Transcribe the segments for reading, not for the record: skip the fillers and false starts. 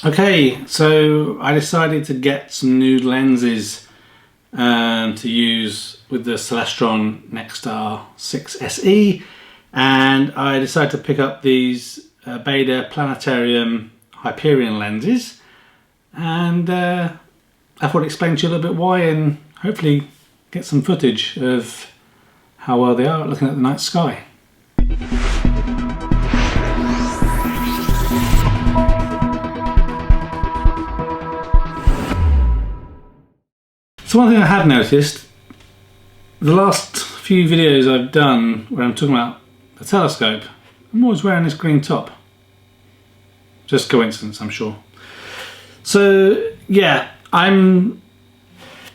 Okay, so I decided to get some new lenses to use with the Celestron Nexstar 6 SE, and I decided to pick up these Baader Planetarium Hyperion lenses, and I thought I'd explain to you a little bit why and hopefully get some footage of how well they are at looking at the night sky. So one thing I have noticed, the last few videos I've done where I'm talking about the telescope, I'm always wearing this green top. Just coincidence, I'm sure. So yeah, I'm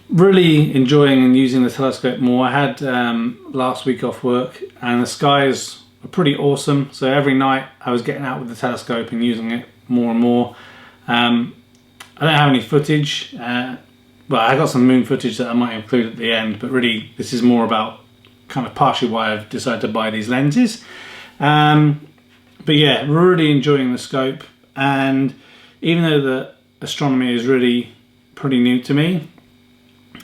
really enjoying and using the telescope more. I had last week off work and the skies were pretty awesome. So every night I was getting out with the telescope and using it more and more. I don't have any footage. Well, I got some moon footage that I might include at the end, but really this is more about kind of partially why I've decided to buy these lenses. But yeah, really enjoying the scope, and even though the astronomy is really pretty new to me,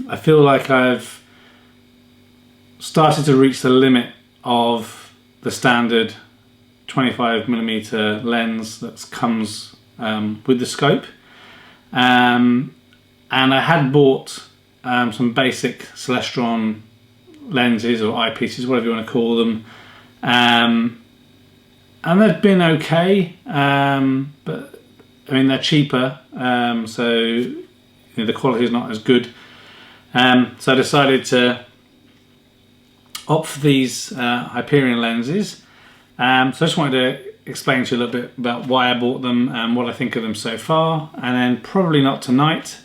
I feel like I've started to reach the limit of the standard 25mm lens that comes with the scope. And I had bought some basic Celestron lenses or eyepieces, whatever you want to call them, and they've been okay, but I mean they're cheaper, so you know, the quality is not as good. So I decided to opt for these Hyperion lenses. So I just wanted to explain to you a little bit about why I bought them and what I think of them so far, and then probably not tonight,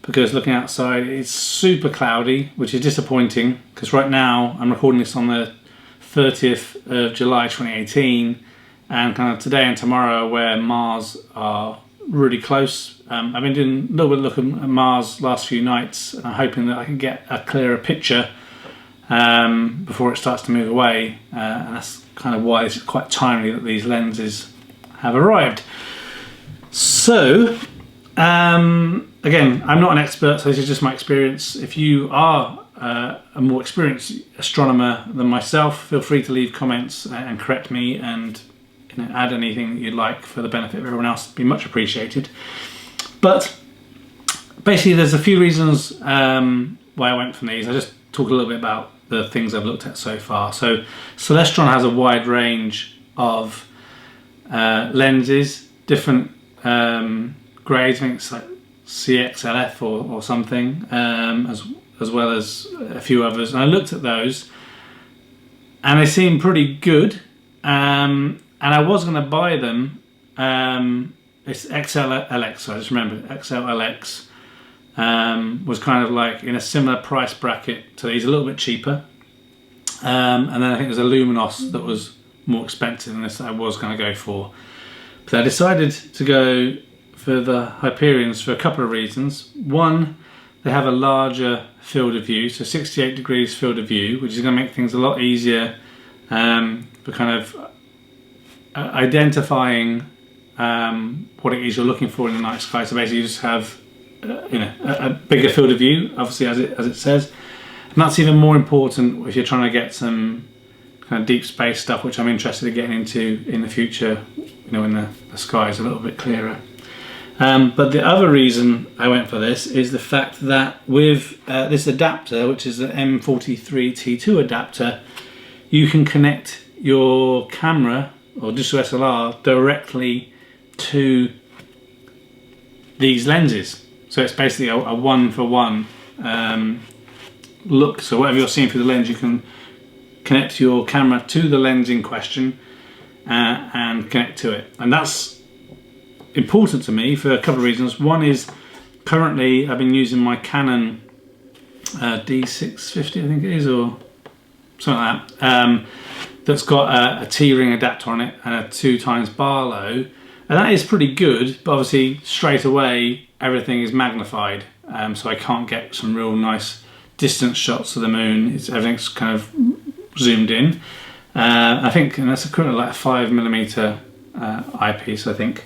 because looking outside it's super cloudy, which is disappointing because right now I'm recording this on the 30th of July 2018, and kind of today and tomorrow where Mars are really close. I've been doing a little bit of looking at Mars last few nights, and I'm hoping that I can get a clearer picture before it starts to move away, and that's kind of why it's quite timely that these lenses have arrived. So again, I'm not an expert, so this is just my experience. If you are a more experienced astronomer than myself, feel free to leave comments and correct me, and you know, add anything that you'd like for the benefit of everyone else. It'd be much appreciated. But basically there's a few reasons why I went for these. I just talk a little bit about the things I've looked at so far. So Celestron has a wide range of lenses, different grades. I think it's like CXLF or something, as well as a few others. And I looked at those and they seem pretty good, and I was going to buy them. It's XLX, so I just remember XLX was kind of like in a similar price bracket to these, a little bit cheaper, and then I think there's a Luminos that was more expensive than this that I was going to go for. But I decided to go for the Hyperions for a couple of reasons. One, they have a larger field of view, so 68 degrees field of view, which is going to make things a lot easier for kind of identifying what it is you're looking for in the night sky. So basically you just have a bigger field of view, obviously, as it says, and that's even more important if you're trying to get some kind of deep space stuff, which I'm interested in getting into in the future, you know, when the sky is a little bit clearer. But the other reason I went for this is the fact that with this adapter, which is the M43T2 adapter, you can connect your camera or digital SLR directly to these lenses. So it's basically a one-for-one look. So whatever you're seeing through the lens, you can connect your camera to the lens in question and connect to it. And that's important to me for a couple of reasons. One is currently I've been using my Canon D650, I think it is, or something like that, that's got a T-ring adapter on it and a 2x Barlow, and that is pretty good, but obviously straight away everything is magnified, so I can't get some real nice distance shots of the moon. Everything's kind of zoomed in. I think, and that's equivalent to like a 5mm eyepiece, I think.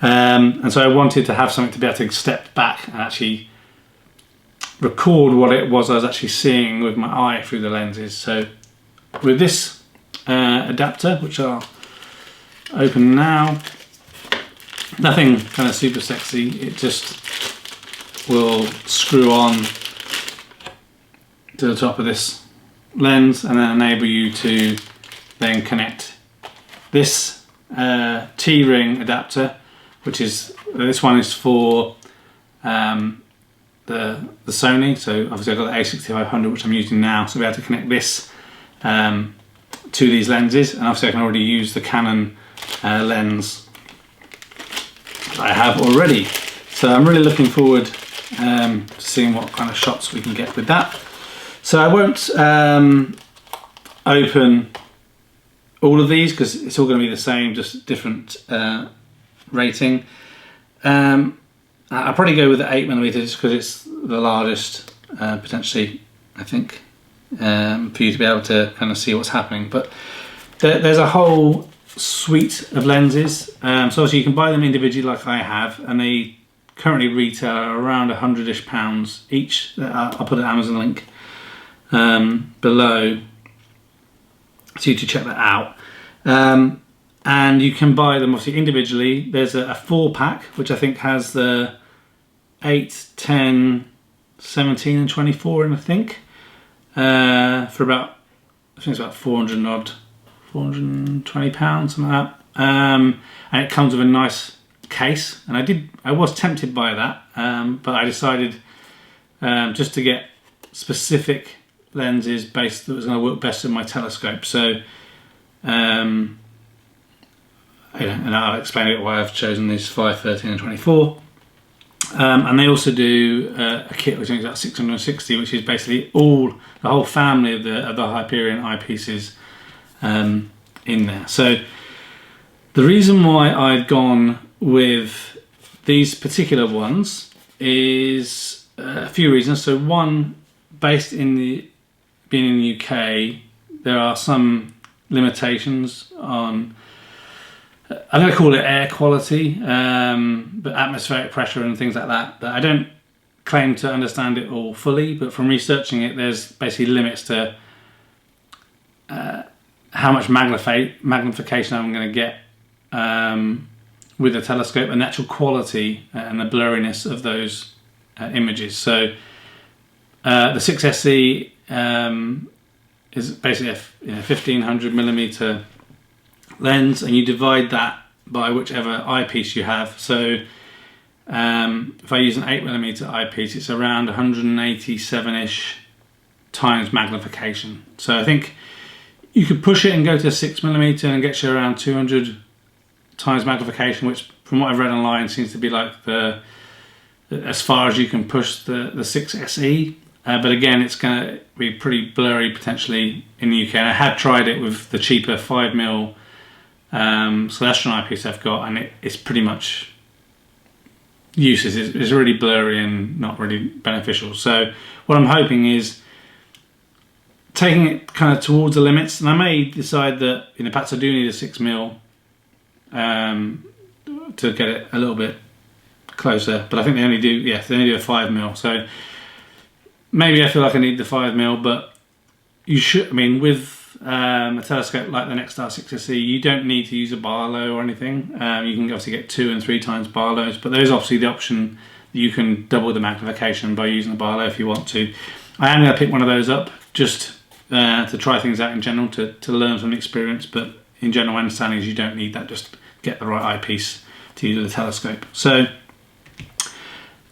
And so I wanted to have something to be able to step back and actually record what it was I was actually seeing with my eye through the lenses. So with this adapter, which I'll open now, nothing kind of super sexy, it just will screw on to the top of this lens and then enable you to then connect this T-ring adapter, which is, this one is for the Sony. So obviously I've got the A6500 which I'm using now, so we have to connect this to these lenses, and obviously I can already use the Canon lens that I have already. So I'm really looking forward to seeing what kind of shots we can get with that. So I won't open all of these because it's all going to be the same, just different rating. I'll probably go with the 8mm just because it's the largest, potentially, I think, for you to be able to kind of see what's happening. But there's a whole suite of lenses. So obviously you can buy them individually like I have, and they currently retail around £100-ish each. I'll put an Amazon link below so you to check that out. And you can buy them obviously individually. There's a 4-pack which I think has the 8, 10, 17 and 24 in, I think, for about, I think it's about 400 odd, £420, something like that. And it comes with a nice case, and I was tempted by that, but I decided just to get specific lenses based that was going to work best in my telescope. So and I'll explain it why I've chosen these 5, 13 and 24. And they also do a kit which is about 660, which is basically the whole family of the Hyperion Eyepieces in there. So the reason why I've gone with these particular ones is a few reasons. So one, based in being in the UK, there are some limitations on, I'm going to call it air quality, but atmospheric pressure and things like that. But I don't claim to understand it all fully, but from researching it, there's basically limits to how much magnification I'm going to get with the telescope, and the actual quality and the blurriness of those images. So the 6SE is basically a 1500mm lens, and you divide that by whichever eyepiece you have. So if I use an 8mm eyepiece, it's around 187-ish times magnification. So I think you could push it and go to 6mm and get you around 200 times magnification, which from what I've read online seems to be like as far as you can push the 6SE. But again, it's going to be pretty blurry potentially in the UK. And I had tried it with the cheaper 5mm Celestron eyepiece I've got, and it's pretty much useless. It's really blurry and not really beneficial. So what I'm hoping is taking it kind of towards the limits, and I may decide that perhaps I do need a 6mm to get it a little bit closer. But I think they only do a 5mm. So maybe I feel like I need the 5mm, but you should. I mean, with a telescope like the Nexstar 6SE, you don't need to use a Barlow or anything. You can obviously get 2 and 3 times Barlows, but there is obviously the option that you can double the magnification by using a Barlow if you want to. I am going to pick one of those up just to try things out in general, to learn from the experience, but in general my understanding is you don't need that, just get the right eyepiece to use with a telescope. So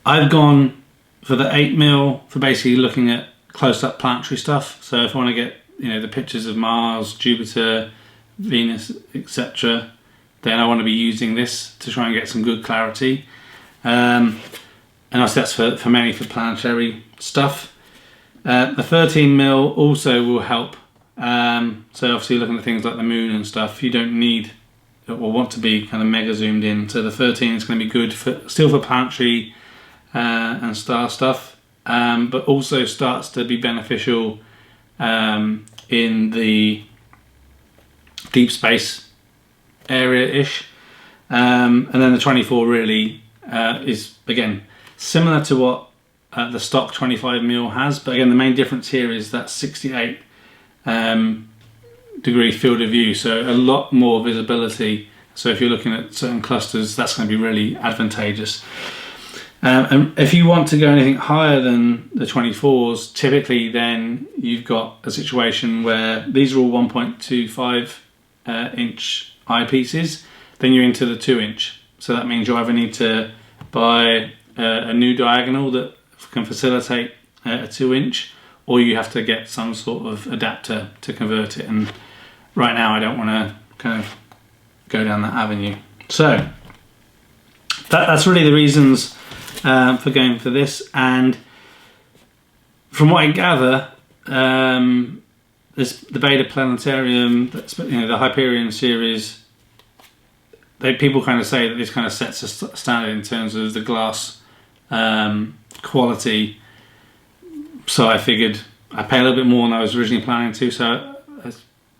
I've gone for the 8mm for basically looking at close-up planetary stuff. So if I want to get the pictures of Mars, Jupiter, Venus, etc., then I want to be using this to try and get some good clarity. And also that's for mainly for planetary stuff. The 13mm also will help. So obviously looking at things like the moon and stuff, you don't need or want to be kind of mega zoomed in. So the 13 is going to be good still for planetary and star stuff, but also starts to be beneficial in the deep space area-ish. And then the 24 really is, again, similar to what the stock 25mm has, but again the main difference here is that 68 degree field of view, so a lot more visibility. So if you're looking at certain clusters, that's going to be really advantageous. And if you want to go anything higher than the 24s, typically then you've got a situation where these are all 1.25 inch eyepieces, then you're into the 2-inch. So that means you either need to buy a new diagonal that can facilitate a 2-inch, or you have to get some sort of adapter to convert it. And right now I don't want to kind of go down that avenue. So that's really the reasons for going for this. And from what I gather, the Baader Planetarium, the Hyperion series, people kind of say that this kind of sets a standard in terms of the glass quality. So I figured I'd pay a little bit more than I was originally planning to. So I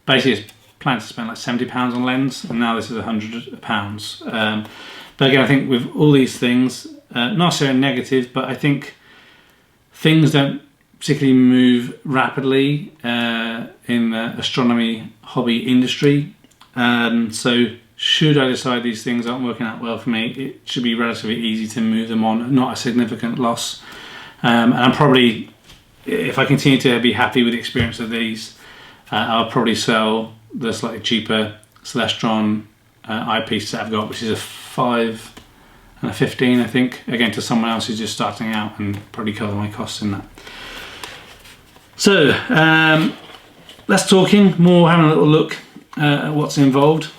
basically planned to spend like £70 on lens, and now this is £100. But again, I think with all these things, not necessarily negative, but I think things don't particularly move rapidly in the astronomy hobby industry. So should I decide these things aren't working out well for me, it should be relatively easy to move them on, not a significant loss. And I'm probably, if I continue to be happy with the experience of these, I'll probably sell the slightly cheaper Celestron eyepiece that I've got, which is a 5 and a 15, I think, again to someone else who's just starting out, and probably cover my costs in that. So less talking, more having a little look at what's involved.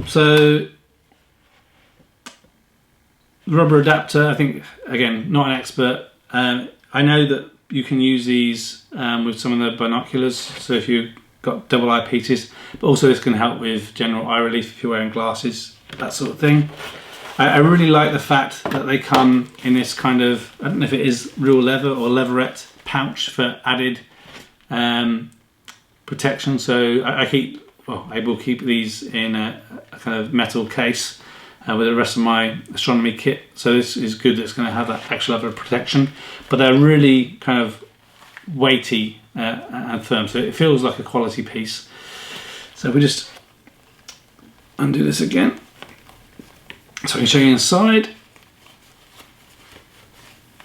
So rubber adapter, I think, again, not an expert. I know that you can use these with some of the binoculars, so if you've got double eyepieces, but also this can help with general eye relief if you're wearing glasses, that sort of thing. I really like the fact that they come in this kind of, I don't know if it is real leather or leatherette pouch for added protection. So I will keep these in a kind of metal case with the rest of my astronomy kit. So this is good, it's going to have that extra level of protection, but they're really kind of weighty and firm, so it feels like a quality piece. So we just undo this again, so I can show you inside.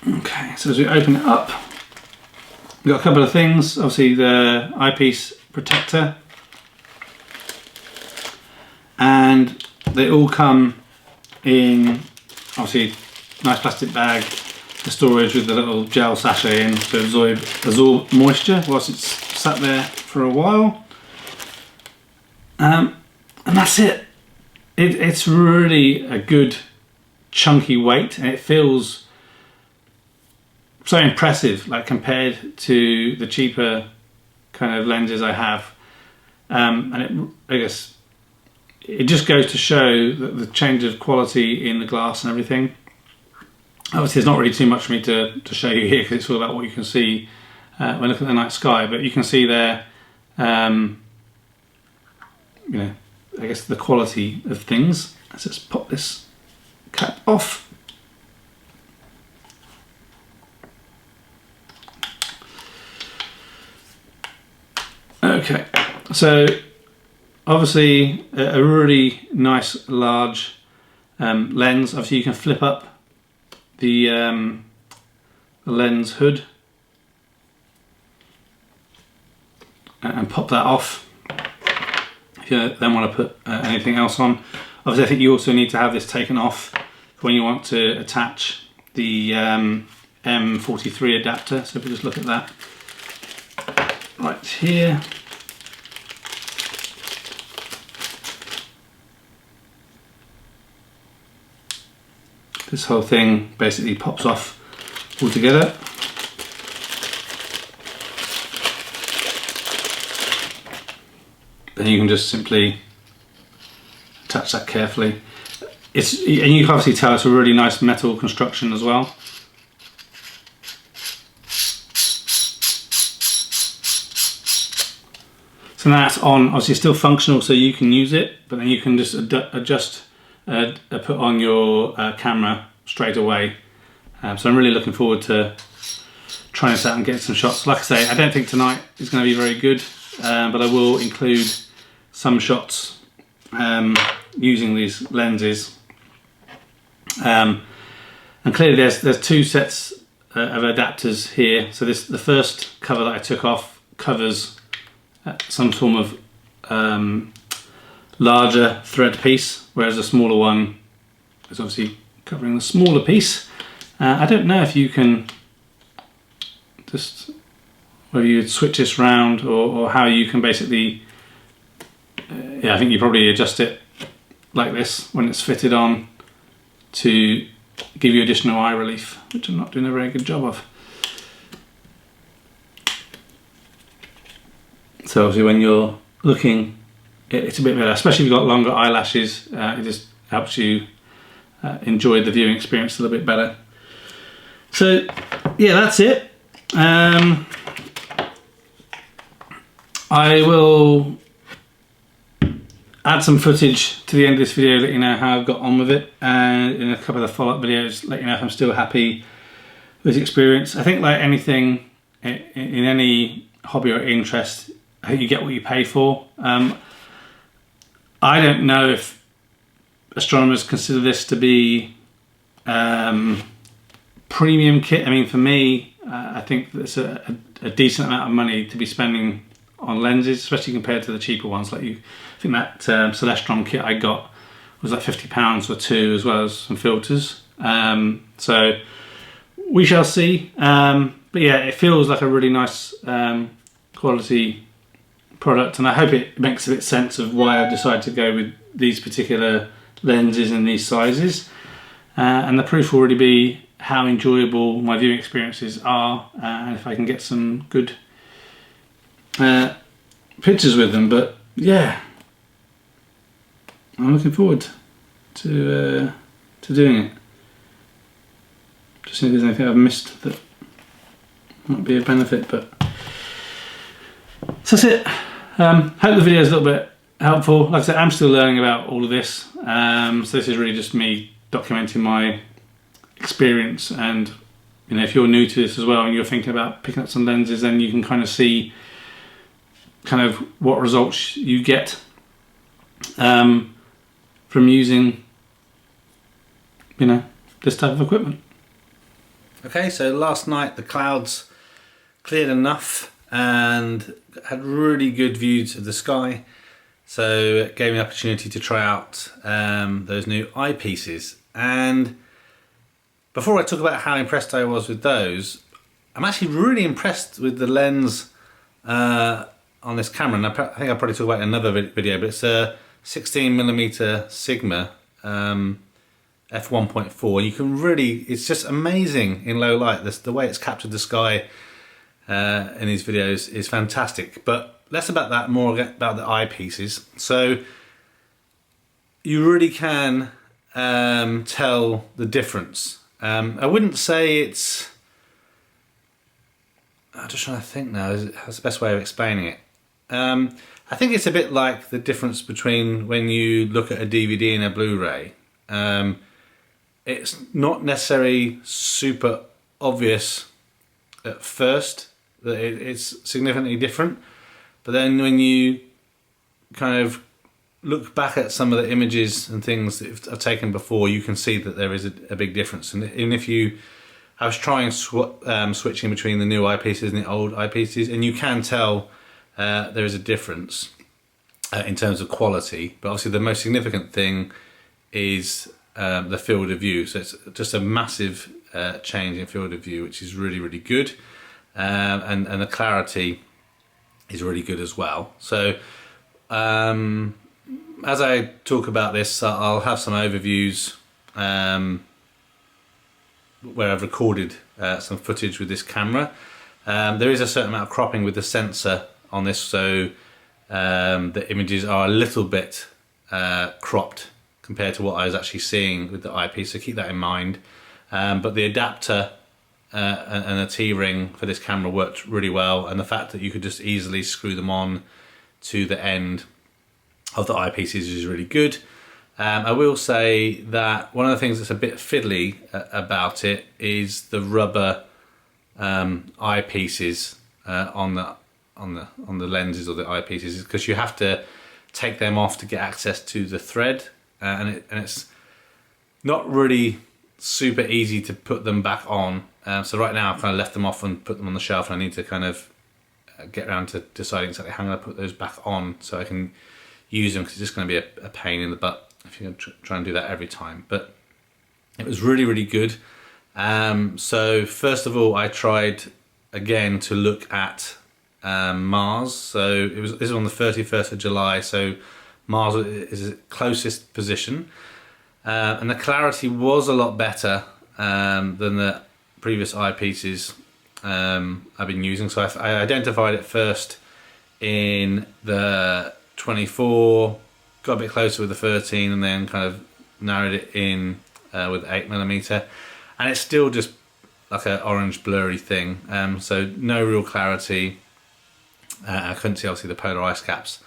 Okay, so as we open it up, we've got a couple of things. Obviously the eyepiece protector, and they all come in obviously nice plastic bag for storage with the little gel sachet in to absorb moisture whilst it's sat there for a while. And that's it. It's really a good chunky weight, and it feels so impressive, like compared to the cheaper kind of lenses I have. And I guess it just goes to show that the change of quality in the glass and everything. Obviously there's not really too much for me to show you here, because it's all about what you can see when looking at the night sky, but you can see there, you know, I guess the quality of things. Let's just pop this cap off. Okay, so obviously a really nice large lens. Obviously you can flip up the lens hood and pop that off if you then want to put anything else on. Obviously I think you also need to have this taken off when you want to attach the M43 adapter. So if we just look at that right here. This whole thing basically pops off altogether. Then you can just simply attach that carefully. And you can obviously tell it's a really nice metal construction as well. So now it's on, obviously still functional, so you can use it, but then you can just adjust, put on your camera straight away. So I'm really looking forward to trying this out and getting some shots. Like I say, I don't think tonight is going to be very good, but I will include some shots using these lenses. And clearly there's two sets of adapters here. So the first cover that I took off covers some form of larger thread piece, whereas the smaller one is obviously covering the smaller piece. I don't know if you can just, whether you switch this round or how you can basically, yeah, I think you probably adjust it like this when it's fitted on to give you additional eye relief, which I'm not doing a very good job of. So obviously when you're looking, it's a bit better, especially if you've got longer eyelashes. It just helps you enjoy the viewing experience a little bit better. So yeah, that's it. I will add some footage to the end of this video, let you know how I've got on with it, and in a couple of the follow-up videos let you know if I'm still happy with the experience. I think like anything in any hobby or interest, I think you get what you pay for. I don't know if astronomers consider this to be premium kit. I mean, for me, I think it's a decent amount of money to be spending on lenses, especially compared to the cheaper ones. Like I think that Celestron kit I got was like £50 for two, as well as some filters. So we shall see. But yeah, it feels like a really nice quality product, and I hope it makes a bit sense of why I decided to go with these particular lenses and these sizes. And the proof will really be how enjoyable my viewing experiences are, and if I can get some good pictures with them. But yeah, I'm looking forward to doing it. Just see if there's anything I've missed that might be a benefit. But so that's it. Hope the video is a little bit helpful. Like I said, I'm still learning about all of this, so this is really just me documenting my experience. And you know, if you're new to this as well and you're thinking about picking up some lenses, then you can kind of see kind of what results you get from using, you know, this type of equipment. Okay, so last night the clouds cleared enough and had really good views of the sky, so it gave me the opportunity to try out those new eyepieces. And before I talk about how impressed I was with those, I'm actually really impressed with the lens on this camera, and I think I'll probably talk about it in another video, but it's a 16mm Sigma f1.4. You can really, it's just amazing in low light. The way it's captured the sky in these videos is fantastic. But less about that, more about the eyepieces. So you really can tell the difference. I wouldn't say it's, I'm just trying to think now, how's the best way of explaining it? I think it's a bit like the difference between when you look at a DVD and a Blu-ray. It's not necessarily super obvious at first that it's significantly different, but then when you kind of look back at some of the images and things that I've taken before, you can see that there is a big difference. And if you, I was trying switching between the new eyepieces and the old eyepieces, and you can tell there is a difference in terms of quality. But obviously the most significant thing is the field of view. So it's just a massive change in field of view, which is really, really good. And the clarity is really good as well. So as I talk about this, I'll have some overviews where I've recorded some footage with this camera. There is a certain amount of cropping with the sensor on this, so the images are a little bit cropped compared to what I was actually seeing with the eyepiece, so keep that in mind. But the adapter and the T-ring for this camera worked really well, and the fact that you could just easily screw them on to the end of the eyepieces is really good. I will say that one of the things that's a bit fiddly about it is the rubber eyepieces on the lenses or the eyepieces, because you have to take them off to get access to the thread, and it's not really super easy to put them back on. So right now I've kind of left them off and put them on the shelf, and I need to kind of get around to deciding exactly how I'm going to put those back on so I can use them, because it's just going to be a pain in the butt if you're going to try and do that every time. But it was really, really good. So first of all, I tried again to look at Mars. So this is on the 31st of July, so Mars is its closest position, and the clarity was a lot better than the previous eyepieces I've been using. So I identified it first in the 24, got a bit closer with the 13, and then kind of narrowed it in with 8mm, and it's still just like an orange blurry thing, so no real clarity. I couldn't see obviously the polar ice caps.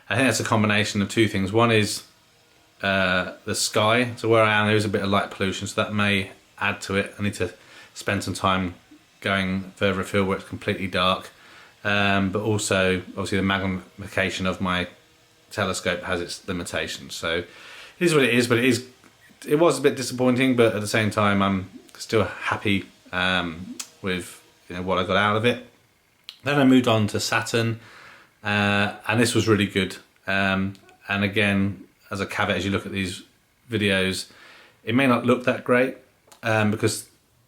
I think that's a combination of two things. One is the sky, so where I am there is a bit of light pollution, so that may add to it. I need to spend some time going further afield where it's completely dark, but also obviously the magnification of my telescope has its limitations. So it is what it is, but it was a bit disappointing, but at the same time I'm still happy with what I got out of it. Then I moved on to Saturn, and this was really good. And again, as a caveat, as you look at these videos, it may not look that great, because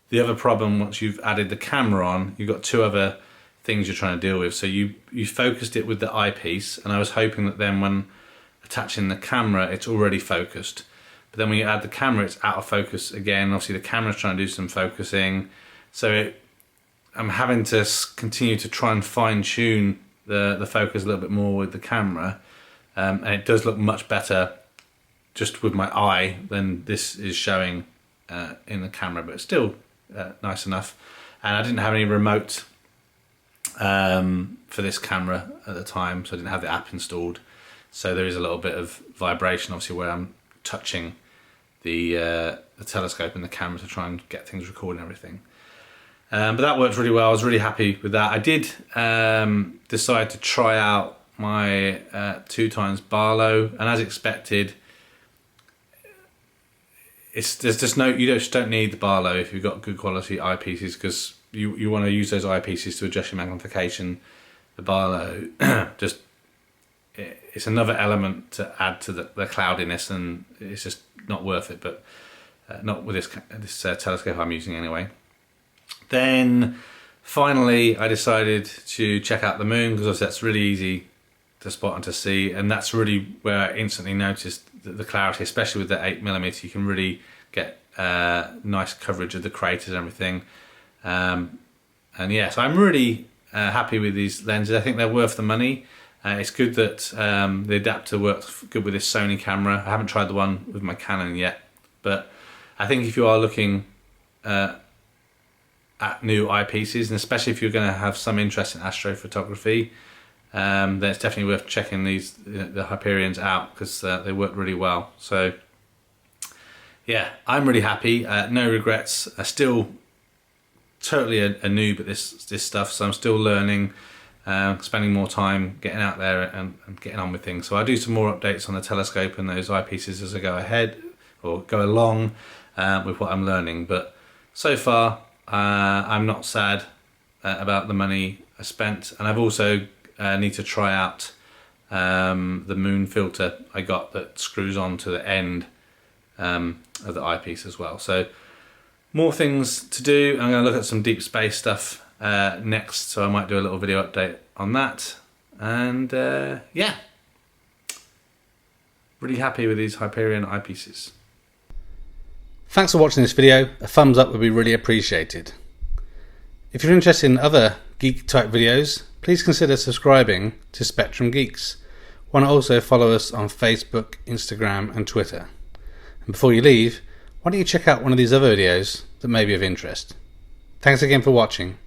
the other problem, once you've added the camera on, you've got two other things you're trying to deal with. So you focused it with the eyepiece, and I was hoping that then when attaching the camera, it's already focused. But then when you add the camera, it's out of focus again. Obviously the camera's trying to do some focusing, so I'm having to continue to try and fine tune the focus a little bit more with the camera, and it does look much better just with my eye than this is showing in the camera, but it's still nice enough. And I didn't have any remote for this camera at the time, so I didn't have the app installed, so there is a little bit of vibration obviously where I'm touching the telescope and the camera to try and get things recorded and everything. But that worked really well. I was really happy with that. I did decide to try out my 2x Barlow, and as expected, there's just no, you just don't need the Barlow if you've got good quality eyepieces, because you want to use those eyepieces to adjust your magnification. The Barlow just, it's another element to add to the cloudiness, and it's just not worth it. But not with this telescope I'm using anyway. Then finally I decided to check out the moon, because obviously that's really easy to spot and to see, and that's really where I instantly noticed the clarity, especially with the 8mm. You can really get nice coverage of the craters and everything. And yeah, so I'm really happy with these lenses. I think they're worth the money. It's good that the adapter works good with this Sony camera. I haven't tried the one with my Canon yet, but I think if you are looking at new eyepieces, and especially if you're going to have some interest in astrophotography, then it's definitely worth checking these the Hyperions out, because they work really well. So yeah, I'm really happy. No regrets. I still totally a noob at this stuff, so I'm still learning, spending more time getting out there and getting on with things. So I'll do some more updates on the telescope and those eyepieces as I go ahead or go along with what I'm learning. But so far I'm not sad about the money I spent, and I've also need to try out the moon filter I got that screws on to the end of the eyepiece as well. So more things to do. I'm going to look at some deep space stuff next, so I might do a little video update on that. And yeah, really happy with these Hyperion eyepieces. Thanks for watching this video. A thumbs up would be really appreciated. If you're interested in other geek type videos, please consider subscribing to Spectrum Geeks. Why not also follow us on Facebook, Instagram and Twitter. And before you leave, why don't you check out one of these other videos that may be of interest. Thanks again for watching.